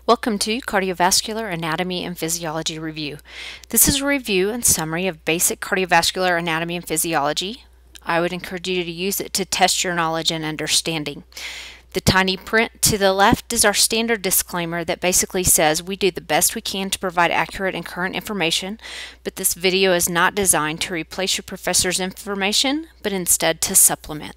Welcome to Cardiovascular Anatomy and Physiology Review. This is a review and summary of basic cardiovascular anatomy and physiology. I would encourage you to use it to test your knowledge and understanding. The tiny print to the left is our standard disclaimer that basically says we do the best we can to provide accurate and current information, but this video is not designed to replace your professor's information, but instead to supplement.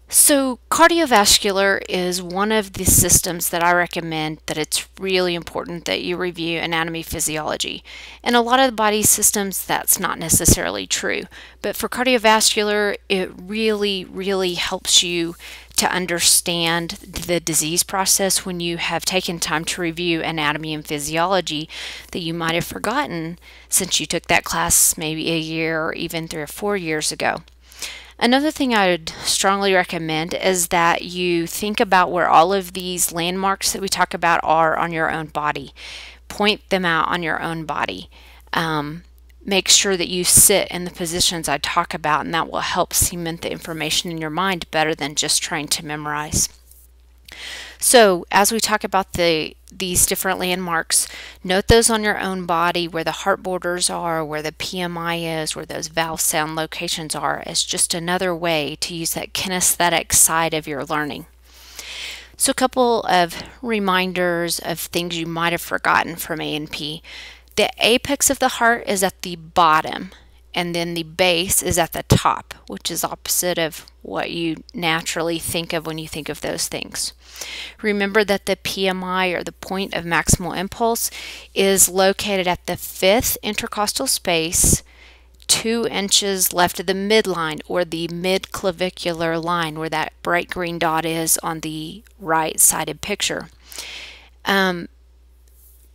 So cardiovascular is one of the systems that I recommend that it's really important that you review anatomy physiology. And a lot of the body systems that's not necessarily true, but for cardiovascular it really helps you to understand the disease process when you have taken time to review anatomy and physiology that you might have forgotten since you took that class maybe a year or even 3 or 4 years ago. Another thing I would strongly recommend is that you think about where all of these landmarks that we talk about are on your own body. Point them out on your own body. Make sure that you sit in the positions I talk about, and that will help cement the information in your mind better than just trying to memorize. So as we talk about these different landmarks, note those on your own body, where the heart borders are, where the PMI is, where those valve sound locations are, as just another way to use that kinesthetic side of your learning. So a couple of reminders of things you might have forgotten from A&P. The apex of the heart is at the bottom, and then the base is at the top, which is opposite of what you naturally think of when you think of those things. Remember that the PMI, or the point of maximal impulse, is located at the 5th intercostal space, 2 inches left of the midline, or the mid-clavicular line, where that bright green dot is on the right-sided picture.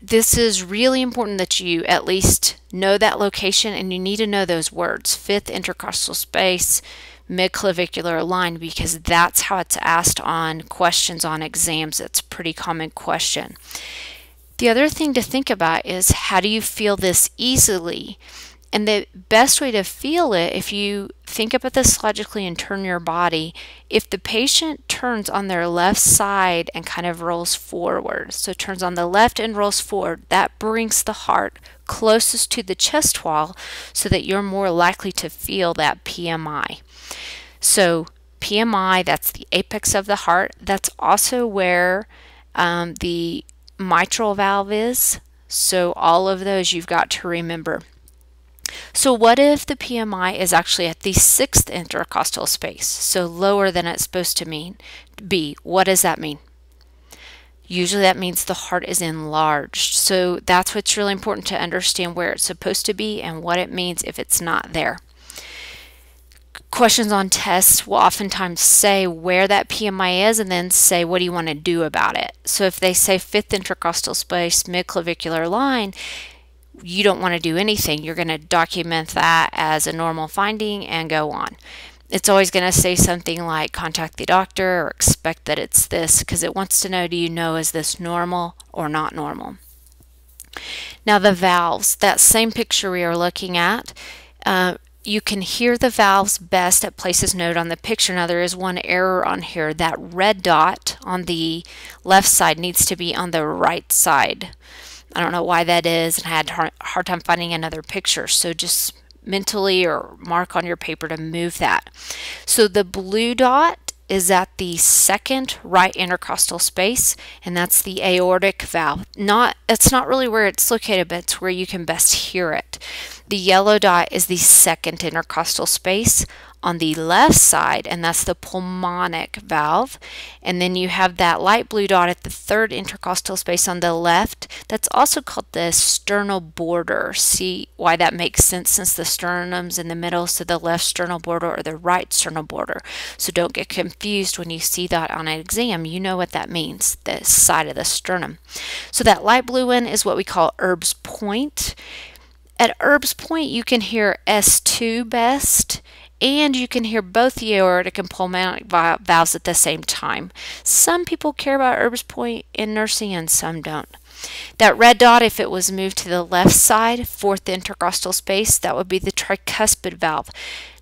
This is really important that you at least know that location, and you need to know those words: 5th intercostal space, mid-clavicular line, because that's how it's asked on questions on exams. It's a pretty common question. The other thing to think about is, how do you feel this easily? And the best way to feel it, if you think about this logically and turn your body, if the patient turns on their left side and kind of rolls forward, so turns on the left and rolls forward, that brings the heart closest to the chest wall so that you're more likely to feel that PMI. So PMI, that's the apex of the heart. That's also where the mitral valve is. So all of those you've got to remember. So what if the PMI is actually at the 6th intercostal space, so lower than it's supposed to be? What does that mean? Usually that means the heart is enlarged. So that's what's really important to understand, where it's supposed to be and what it means if it's not there. Questions on tests will oftentimes say where that PMI is and then say, what do you want to do about it? So if they say 5th intercostal space, mid-clavicular line, you don't want to do anything. You're going to document that as a normal finding and go on. It's always going to say something like contact the doctor or expect that it's this, because it wants to know, do you know, is this normal or not normal? Now the valves, that same picture we are looking at, you can hear the valves best at places noted on the picture. Now there is one error on here. That red dot on the left side needs to be on the right side. I don't know why that is, and I had a hard time finding another picture. So just mentally or mark on your paper to move that. So the blue dot is at the 2nd right intercostal space, and that's the aortic valve. It's not really where it's located, but it's where you can best hear it. The yellow dot is the 2nd intercostal space on the left side, and that's the pulmonic valve. And then you have that light blue dot at the 3rd intercostal space on the left. That's also called the sternal border. See why that makes sense, since the sternum's in the middle, so the left sternal border or the right sternal border. So don't get confused when you see that on an exam. You know what that means, the side of the sternum. So that light blue one is what we call Erb's point. At Erb's point, you can hear S2 best, and you can hear both the aortic and pulmonic valves at the same time. Some people care about Erb's point in nursing and some don't. That red dot, if it was moved to the left side, fourth intercostal space, that would be the tricuspid valve.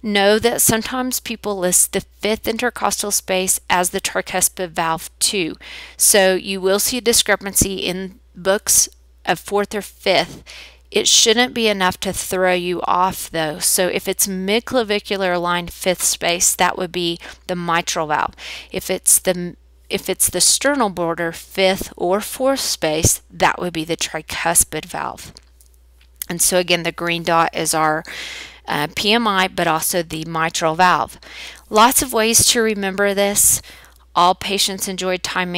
Know that sometimes people list the fifth intercostal space as the tricuspid valve too. So you will see a discrepancy in books of fourth or fifth. It shouldn't be enough to throw you off though. So if it's midclavicular aligned fifth space, that would be the mitral valve. If it's the sternal border fifth or fourth space, that would be the tricuspid valve. And so again, the green dot is our PMI, but also the mitral valve. Lots of ways to remember this. All patients enjoyed Time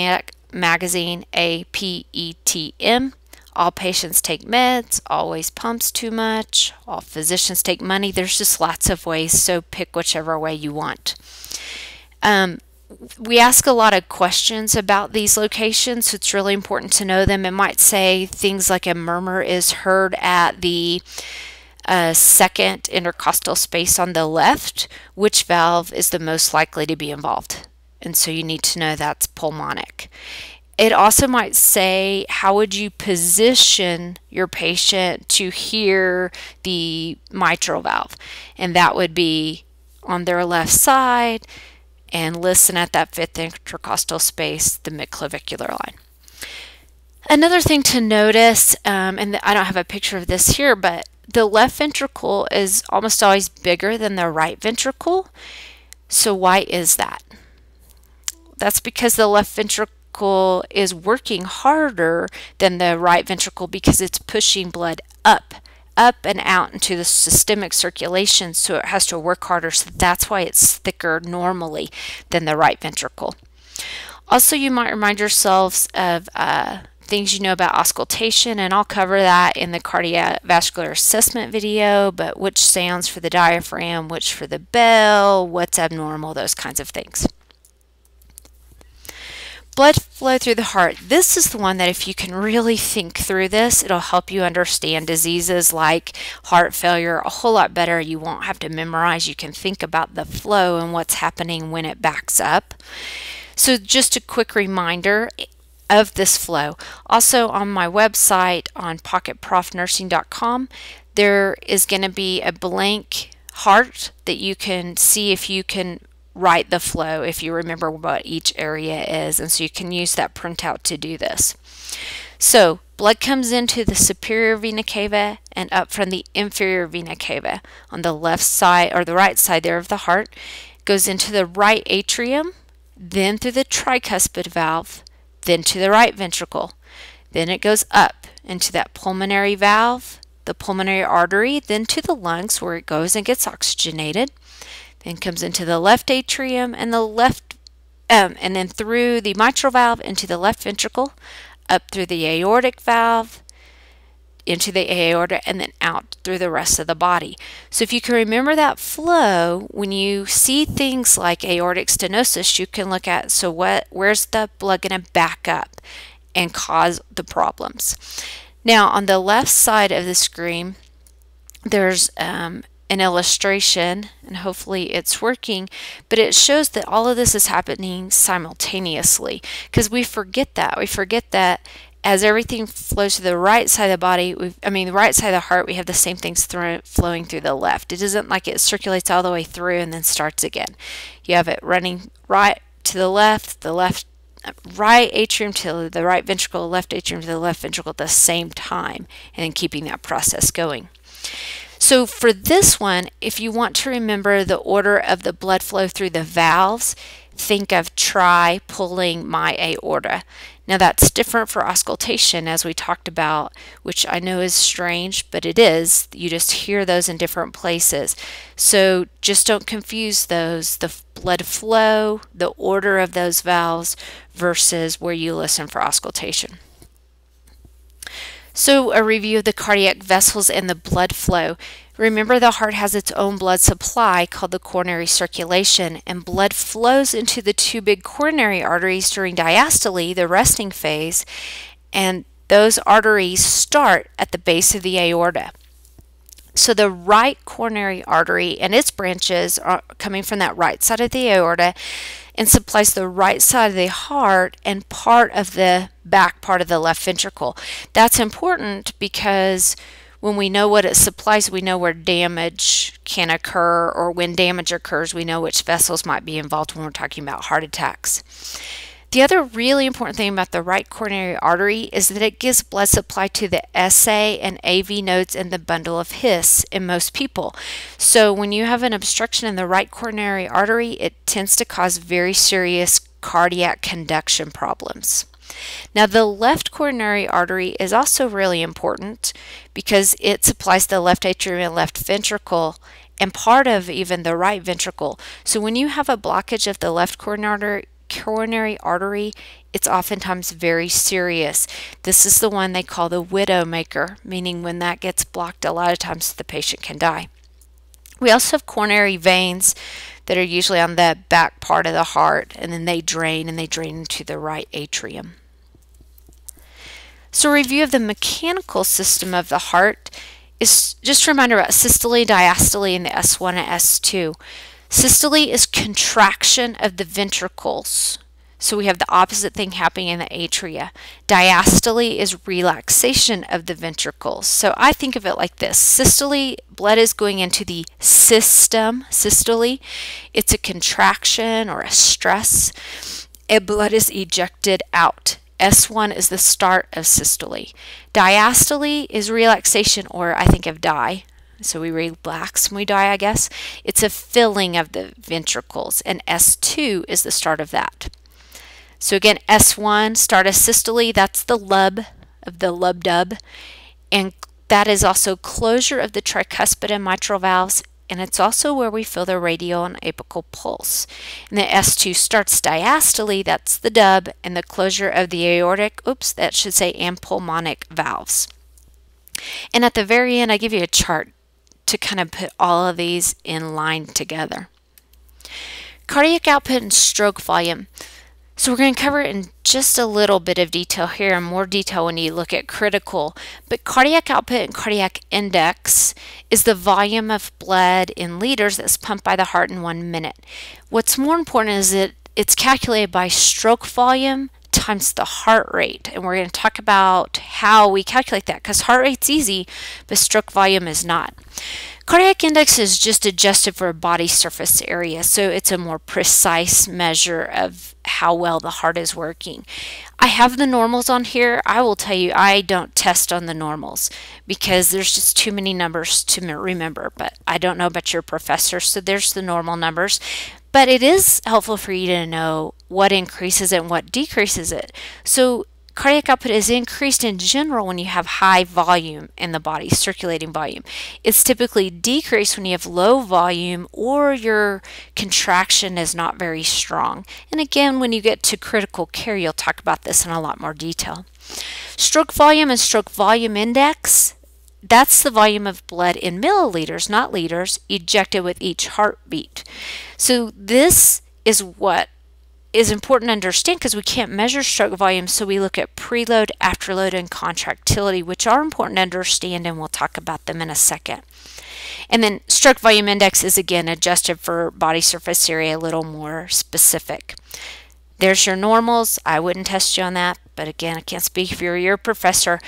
magazine, APETM. All patients take meds, always pumps too much, all physicians take money. There's just lots of ways, so pick whichever way you want. We ask a lot of questions about these locations, so it's really important to know them. It might say things like a murmur is heard at the second intercostal space on the left. Which valve is the most likely to be involved? And so you need to know that's pulmonic. It also might say, how would you position your patient to hear the mitral valve? And that would be on their left side and listen at that fifth intercostal space, the midclavicular line. Another thing to notice, and I don't have a picture of this here, but the left ventricle is almost always bigger than the right ventricle. So why is that? That's because the left ventricle is working harder than the right ventricle because it's pushing blood up and out into the systemic circulation, so it has to work harder. So that's why it's thicker normally than the right ventricle. Also, you might remind yourselves of things you know about auscultation, and I'll cover that in the cardiovascular assessment video, but which sounds for the diaphragm, which for the bell, what's abnormal, those kinds of things. Blood flow through the heart. This is the one that if you can really think through this, it'll help you understand diseases like heart failure a whole lot better. You won't have to memorize. You can think about the flow and what's happening when it backs up. So just a quick reminder of this flow. Also on my website on pocketprofnursing.com, there is going to be a blank heart that you can see if you can write the flow, if you remember what each area is, and so you can use that printout to do this. So blood comes into the superior vena cava and up from the inferior vena cava on the left side or the right side there of the heart, goes into the right atrium, then through the tricuspid valve, then to the right ventricle. Then it goes up into that pulmonary valve, the pulmonary artery, then to the lungs where it goes and gets oxygenated. Then comes into the left atrium and and then through the mitral valve into the left ventricle, up through the aortic valve, into the aorta, and then out through the rest of the body. So if you can remember that flow, when you see things like aortic stenosis, you can look at, so where's the blood going to back up and cause the problems? Now on the left side of the screen, there's an illustration, and hopefully it's working, but it shows that all of this is happening simultaneously, because we forget that as everything flows to the right side of the body, the right side of the heart, we have the same things flowing through the left. It isn't like it circulates all the way through and then starts again. You have it running right to the left right atrium to the right ventricle, left atrium to the left ventricle at the same time, and then keeping that process going. So for this one, if you want to remember the order of the blood flow through the valves, think of try pulling my aorta. Now that's different for auscultation, as we talked about, which I know is strange, but it is. You just hear those in different places. So just don't confuse those, the blood flow, the order of those valves versus where you listen for auscultation. So a review of the cardiac vessels and the blood flow. Remember, the heart has its own blood supply called the coronary circulation, and blood flows into the two big coronary arteries during diastole, the resting phase, and those arteries start at the base of the aorta. So the right coronary artery and its branches are coming from that right side of the aorta and supplies the right side of the heart and part of the back part of the left ventricle. That's important because when we know what it supplies, we know where damage can occur, or when damage occurs, we know which vessels might be involved when we're talking about heart attacks. The other really important thing about the right coronary artery is that it gives blood supply to the SA and AV nodes in the bundle of His in most people. So when you have an obstruction in the right coronary artery, it tends to cause very serious cardiac conduction problems. Now, the left coronary artery is also really important because it supplies the left atrium and left ventricle and part of even the right ventricle. So when you have a blockage of the left coronary artery, it's oftentimes very serious. This is the one they call the widow maker, meaning when that gets blocked, a lot of times the patient can die. We also have coronary veins that are usually on the back part of the heart, and then they drain into the right atrium. So a review of the mechanical system of the heart is just a reminder about systole, diastole, and the S1 and S2. Systole is contraction of the ventricles. So we have the opposite thing happening in the atria. Diastole is relaxation of the ventricles. So I think of it like this. Systole, blood is going into the system, systole. It's a contraction or a stress. And blood is ejected out. S1 is the start of systole. Diastole is relaxation, or I think of die. So we relax when we die, I guess. It's a filling of the ventricles, and S2 is the start of that. So again, S1, start of systole, that's the lub of the lub-dub, and that is also closure of the tricuspid and mitral valves, and it's also where we feel the radial and apical pulse. And the S2 starts diastole, that's the dub, and the closure of the aortic, that should say, and pulmonic valves. And at the very end, I give you a chart to kind of put all of these in line together. Cardiac output and stroke volume. So we're going to cover it in just a little bit of detail here, and more detail when you look at critical. But cardiac output and cardiac index is the volume of blood in liters that's pumped by the heart in 1 minute. What's more important is that it's calculated by stroke volume times the heart rate, and we're going to talk about how we calculate that, because heart rate's easy, but stroke volume is not. Cardiac index is just adjusted for a body surface area, so it's a more precise measure of how well the heart is working. I have the normals on here. I will tell you, I don't test on the normals because there's just too many numbers to remember, but I don't know about your professor, so there's the normal numbers. But it is helpful for you to know what increases it and what decreases it. So cardiac output is increased in general when you have high volume in the body, circulating volume. It's typically decreased when you have low volume or your contraction is not very strong. And again, when you get to critical care, you'll talk about this in a lot more detail. Stroke volume and stroke volume index, that's the volume of blood in milliliters, not liters, ejected with each heartbeat. So this is what is important to understand because we can't measure stroke volume, so we look at preload, afterload, and contractility, which are important to understand, and we'll talk about them in a second. And then stroke volume index is again adjusted for body surface area, a little more specific. There's your normals. I wouldn't test you on that, but again, I can't speak if you're your professor.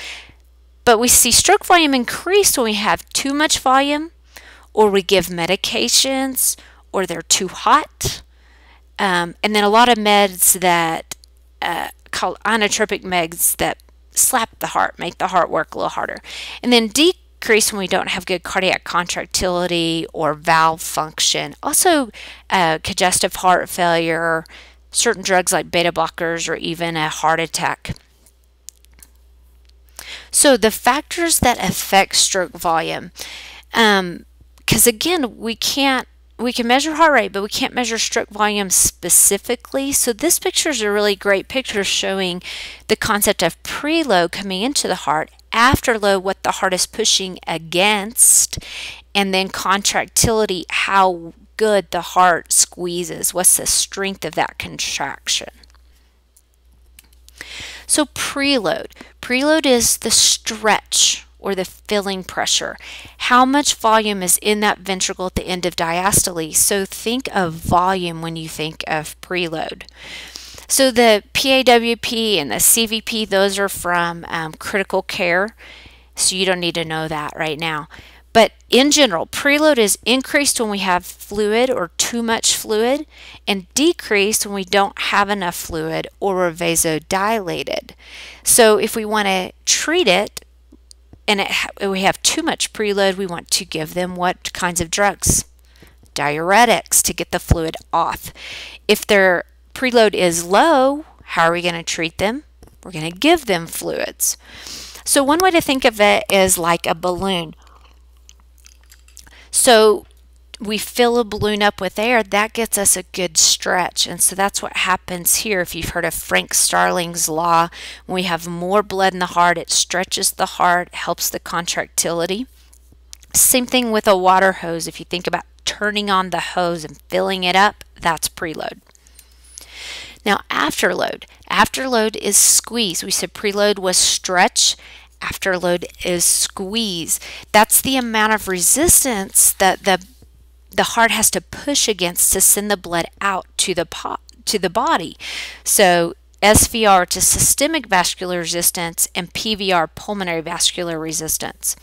But we see stroke volume increase when we have too much volume, or we give medications, or they're too hot. And then a lot of meds that called inotropic meds that slap the heart, make the heart work a little harder. And then decrease when we don't have good cardiac contractility or valve function. Also congestive heart failure, certain drugs like beta blockers, or even a heart attack. So the factors that affect stroke volume, because again, we can measure heart rate, but we can't measure stroke volume specifically. So this picture is a really great picture showing the concept of preload coming into the heart, afterload what the heart is pushing against, and then contractility, how good the heart squeezes, what's the strength of that contraction. So preload. Preload is the stretch or the filling pressure. How much volume is in that ventricle at the end of diastole? So think of volume when you think of preload. So the PAWP and the CVP, those are from critical care, so you don't need to know that right now. But in general, preload is increased when we have fluid or too much fluid, and decreased when we don't have enough fluid or we're vasodilated. So if we want to treat it and we have too much preload, we want to give them what kinds of drugs? Diuretics to get the fluid off. If their preload is low, how are we going to treat them? We're going to give them fluids. So one way to think of it is like a balloon. So we fill a balloon up with air, that gets us a good stretch. And so that's what happens here. If you've heard of Frank Starling's law, when we have more blood in the heart, it stretches the heart, helps the contractility. Same thing with a water hose. If you think about turning on the hose and filling it up, that's preload. Now afterload. Afterload is squeeze. We said preload was stretch. Afterload is squeeze. That's the amount of resistance that the heart has to push against to send the blood out to the body. So SVR to systemic vascular resistance and PVR pulmonary vascular resistance.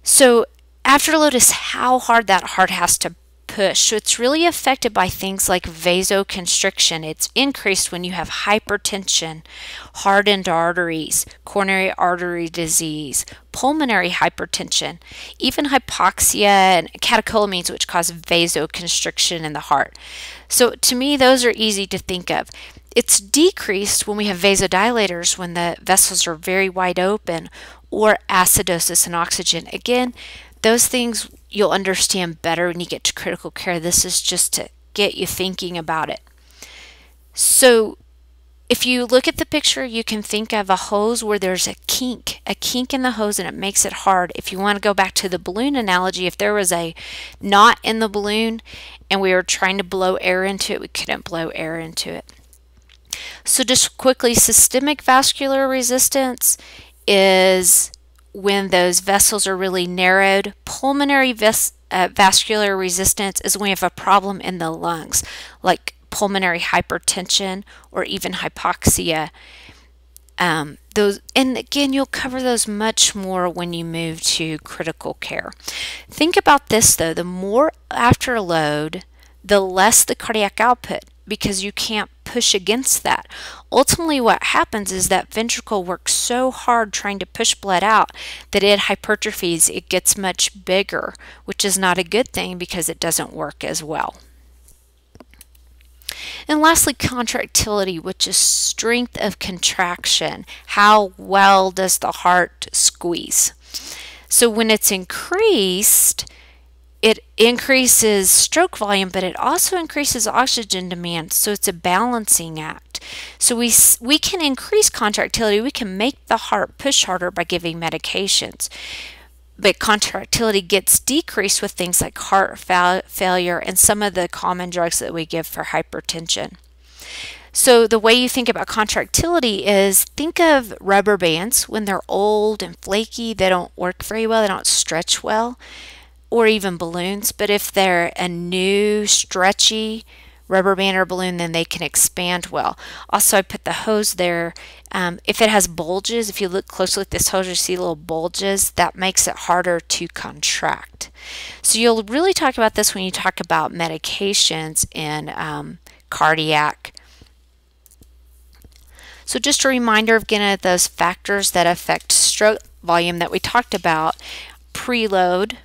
So afterload is how hard that heart has to push. So it's really affected by things like vasoconstriction. It's increased when you have hypertension, hardened arteries, coronary artery disease, pulmonary hypertension, even hypoxia and catecholamines, which cause vasoconstriction in the heart. So to me, those are easy to think of. It's decreased when we have vasodilators, when the vessels are very wide open, or acidosis and oxygen. Again, those things you'll understand better when you get to critical care. This is just to get you thinking about it. So if you look at the picture, you can think of a hose where there's a kink in the hose, and it makes it hard. If you want to go back to the balloon analogy, if there was a knot in the balloon and we were trying to blow air into it, we couldn't blow air into it. So just quickly, systemic vascular resistance is when those vessels are really narrowed. Pulmonary vascular resistance is when we have a problem in the lungs, like pulmonary hypertension or even hypoxia. And again, you'll cover those much more when you move to critical care. Think about this though, the more afterload, the less the cardiac output, because you can't push against that. Ultimately, what happens is that ventricle works so hard trying to push blood out that it hypertrophies, it gets much bigger, which is not a good thing because it doesn't work as well. And lastly, contractility, which is strength of contraction. How well does the heart squeeze? So when it's increased, it increases stroke volume, but it also increases oxygen demand, so it's a balancing act. So we can increase contractility, we can make the heart push harder by giving medications. But contractility gets decreased with things like heart failure and some of the common drugs that we give for hypertension. So the way you think about contractility is, think of rubber bands. When they're old and flaky, they don't work very well, they don't stretch well, or even balloons. But if they're a new stretchy rubber band or balloon, then they can expand well. Also, I put the hose there. If it has bulges, if you look closely at this hose, you see little bulges. That makes it harder to contract. So you'll really talk about this when you talk about medications in cardiac. So just a reminder again of those factors that affect stroke volume that we talked about: preload,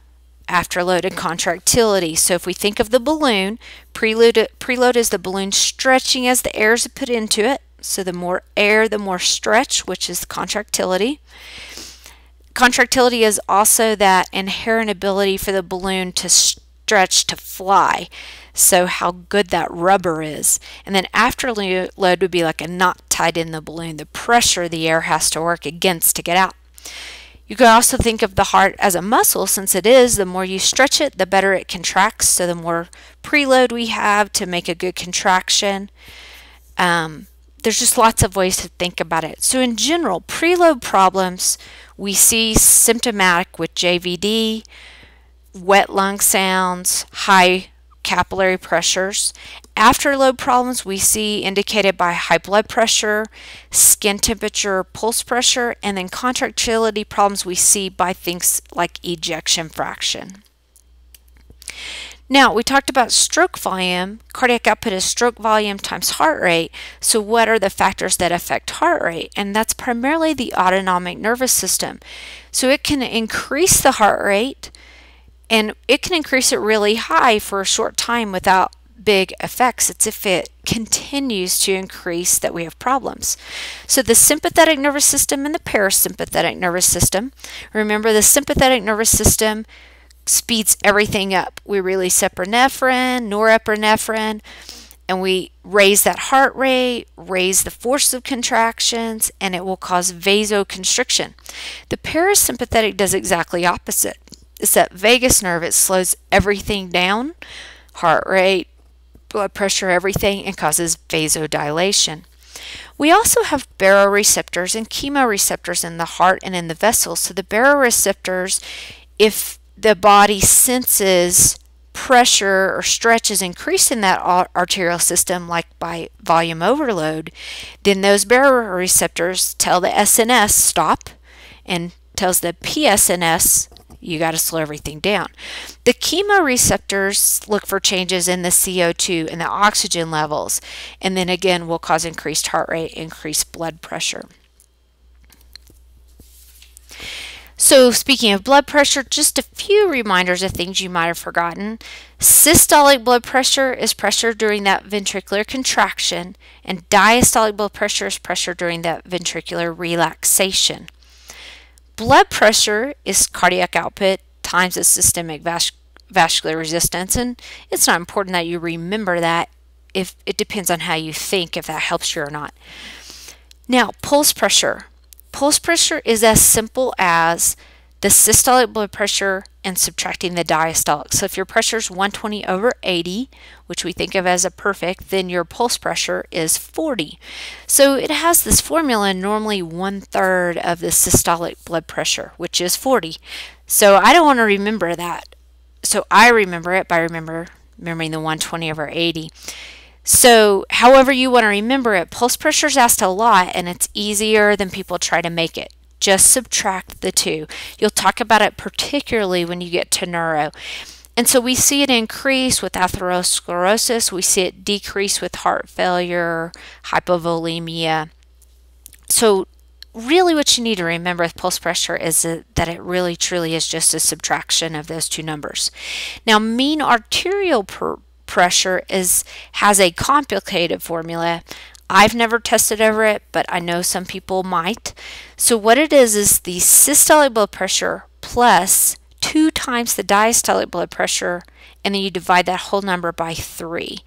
afterload, and contractility. So if we think of the balloon, preload is the balloon stretching as the air is put into it. So the more air, the more stretch, which is contractility. Contractility is also that inherent ability for the balloon to stretch, to fly. So how good that rubber is. And then afterload would be like a knot tied in the balloon, the pressure the air has to work against to get out. You could also think of the heart as a muscle, since it is. The more you stretch it, the better it contracts. So the more preload we have to make a good contraction. There's just lots of ways to think about it. So in general, preload problems we see symptomatic with JVD, wet lung sounds, high capillary pressures, Afterload problems we see indicated by high blood pressure, skin temperature, pulse pressure, and then contractility problems we see by things like ejection fraction. Now, we talked about stroke volume. Cardiac output is stroke volume times heart rate. So what are the factors that affect heart rate? And that's primarily the autonomic nervous system. So it can increase the heart rate, and it can increase it really high for a short time without big effects. It's if it continues to increase that we have problems. So the sympathetic nervous system and the parasympathetic nervous system. Remember, the sympathetic nervous system speeds everything up. We release epinephrine, norepinephrine, and we raise that heart rate, raise the force of contractions, and it will cause vasoconstriction. The parasympathetic does exactly opposite. It's that vagus nerve. It slows everything down, heart rate, blood pressure, everything, and causes vasodilation. We also have baroreceptors and chemoreceptors in the heart and in the vessels. So the baroreceptors, if the body senses pressure or stretch is increased in that arterial system, like by volume overload, then those baroreceptors tell the SNS stop and tells the PSNS you got to slow everything down. The chemoreceptors look for changes in the CO2 and the oxygen levels, and then again will cause increased heart rate, increased blood pressure. So speaking of blood pressure, just a few reminders of things you might have forgotten. Systolic blood pressure is pressure during that ventricular contraction, and diastolic blood pressure is pressure during that ventricular relaxation. Blood pressure is cardiac output times the systemic vascular resistance, and it's not important that you remember that. If it depends on how you think, if that helps you or not. Now, pulse pressure. Pulse pressure is as simple as the systolic blood pressure and subtracting the diastolic. So if your pressure is 120 over 80, which we think of as a perfect, then your pulse pressure is 40. So it has this formula, normally 1/3 of the systolic blood pressure, which is 40. So I don't want to remember that. So I remember it by remembering the 120 over 80. So however you want to remember it, pulse pressure is asked a lot, and it's easier than people try to make it. Just subtract the two. You'll talk about it particularly when you get to neuro. And so we see it increase with atherosclerosis. We see it decrease with heart failure, hypovolemia. So really what you need to remember with pulse pressure is that it really truly is just a subtraction of those two numbers. Now, mean arterial pressure has a complicated formula. I've never tested over it, but I know some people might. So what it is the systolic blood pressure plus 2 times the diastolic blood pressure, and then you divide that whole number by 3.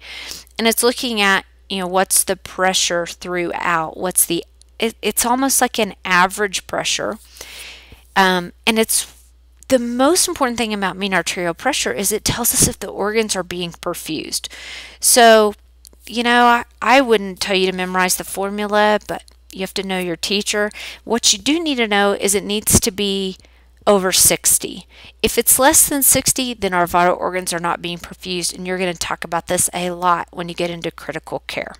And it's looking at, what's the pressure throughout. It's almost like an average pressure. And it's the most important thing about mean arterial pressure is it tells us if the organs are being perfused. So, I wouldn't tell you to memorize the formula, but you have to know your teacher. What you do need to know is it needs to be over 60. If it's less than 60, then our vital organs are not being perfused, and you're going to talk about this a lot when you get into critical care.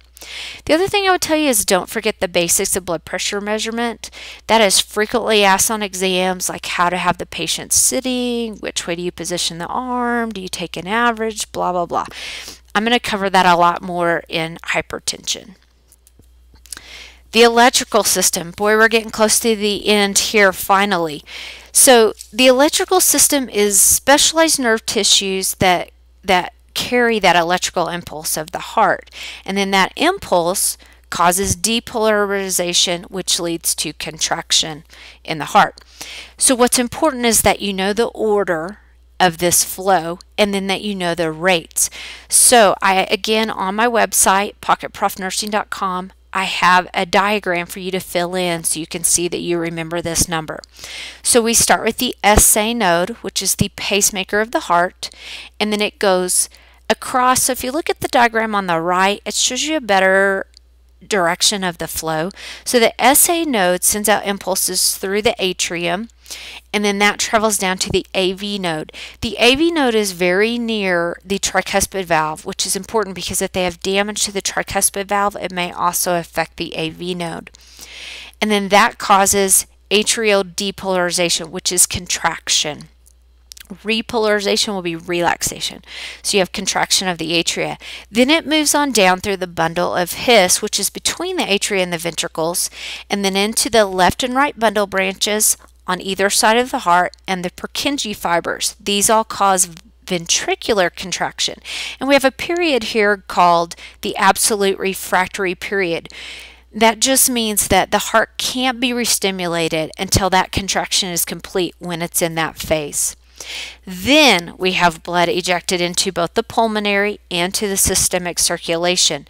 The other thing I would tell you is don't forget the basics of blood pressure measurement. That is frequently asked on exams, like how to have the patient sitting, which way do you position the arm, do you take an average, blah, blah, blah. I'm going to cover that a lot more in hypertension. The electrical system. Boy, we're getting close to the end here finally. So the electrical system is specialized nerve tissues that carry that electrical impulse of the heart. And then that impulse causes depolarization, which leads to contraction in the heart. So what's important is that you know the order of this flow, and then that you know the rates. So again, on my website, pocketprofnursing.com, I have a diagram for you to fill in so you can see that you remember this number. So we start with the SA node, which is the pacemaker of the heart, and then it goes across. So if you look at the diagram on the right, it shows you a better direction of the flow. So the SA node sends out impulses through the atrium, and then that travels down to the AV node. The AV node is very near the tricuspid valve, which is important because if they have damage to the tricuspid valve, it may also affect the AV node. And then that causes atrial depolarization, which is contraction. Repolarization will be relaxation. So you have contraction of the atria. Then it moves on down through the bundle of His, which is between the atria and the ventricles, and then into the left and right bundle branches on either side of the heart and the Purkinje fibers. These all cause ventricular contraction. And we have a period here called the absolute refractory period. That just means that the heart can't be restimulated until that contraction is complete when it's in that phase. Then we have blood ejected into both the pulmonary and to the systemic circulation.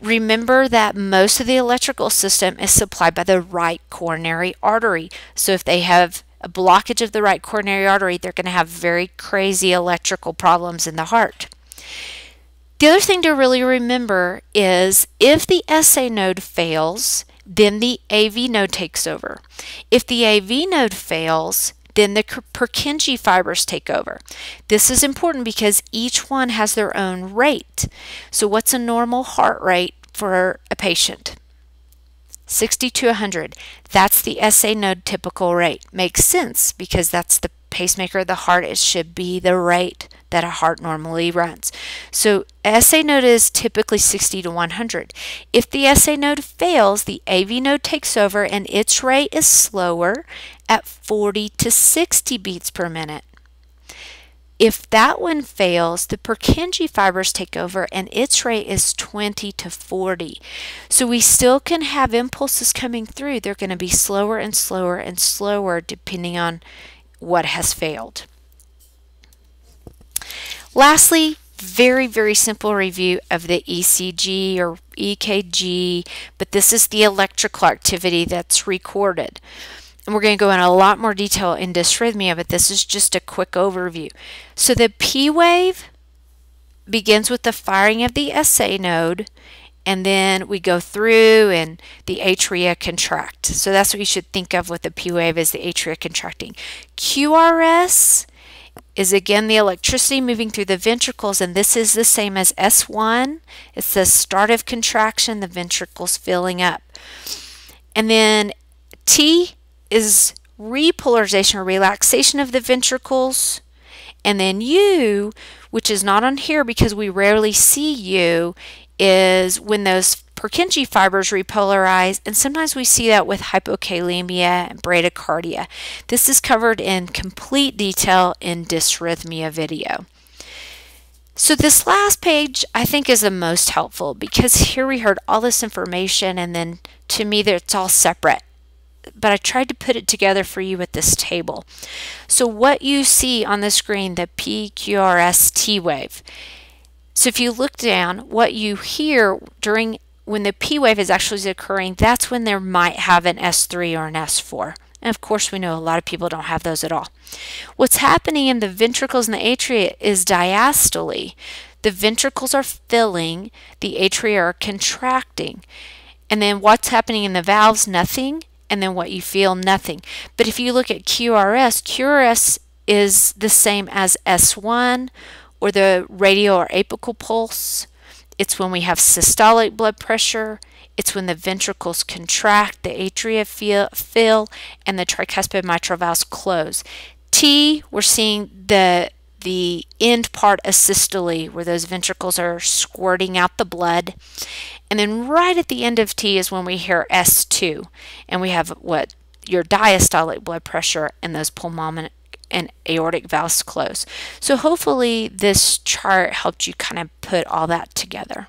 Remember that most of the electrical system is supplied by the right coronary artery. So if they have a blockage of the right coronary artery, they're going to have very crazy electrical problems in the heart. The other thing to really remember is if the SA node fails, then the AV node takes over. If the AV node fails, then the Purkinje fibers take over. This is important because each one has their own rate. So what's a normal heart rate for a patient? 60 to 100. That's the SA node typical rate. Makes sense because that's the pacemaker of the heart. It should be the rate that a heart normally runs. So SA node is typically 60 to 100. If the SA node fails, the AV node takes over and its rate is slower at 40 to 60 beats per minute. If that one fails, the Purkinje fibers take over and its rate is 20 to 40. So we still can have impulses coming through. They're going to be slower and slower and slower depending on what has failed. Lastly, very, very simple review of the ECG or EKG, but this is the electrical activity that's recorded. And we're going to go in a lot more detail in dysrhythmia, but this is just a quick overview. So the P wave begins with the firing of the SA node, and then we go through and the atria contract. So that's what you should think of with the P wave, is the atria contracting. QRS is again the electricity moving through the ventricles, and this is the same as S1. It's the start of contraction, the ventricles filling up. And then T is repolarization or relaxation of the ventricles. And then U, which is not on here because we rarely see U, is when those Purkinje fibers repolarize, and sometimes we see that with hypokalemia and bradycardia. This is covered in complete detail in dysrhythmia video. So this last page I think is the most helpful because here we heard all this information, and then to me it's all separate. But I tried to put it together for you with this table. So what you see on the screen, the PQRS T wave. So if you look down, what you hear when the P wave is actually occurring, that's when there might have an S3 or an S4. And of course we know a lot of people don't have those at all. What's happening in the ventricles and the atria is diastole. The ventricles are filling, the atria are contracting. And then what's happening in the valves? Nothing. And then what you feel, nothing. But if you look at QRS, QRS is the same as S1 or the radial or apical pulse. It's when we have systolic blood pressure. It's when the ventricles contract, the atria fill, and the tricuspid mitral valves close. T, we're seeing the end part of systole, where those ventricles are squirting out the blood. And then right at the end of T is when we hear S2, and we have what your diastolic blood pressure and those pulmonic and aortic valves close. So hopefully this chart helped you kind of put all that together.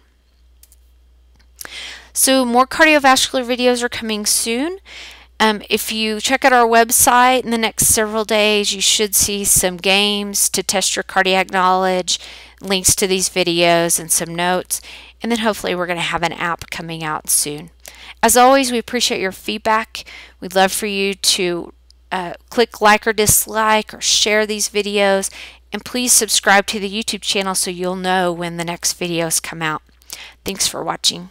So more cardiovascular videos are coming soon. If you check out our website in the next several days, you should see some games to test your cardiac knowledge, links to these videos, and some notes. And then hopefully we're going to have an app coming out soon. As always, we appreciate your feedback. We'd love for you to click like or dislike or share these videos. And please subscribe to the YouTube channel so you'll know when the next videos come out. Thanks for watching.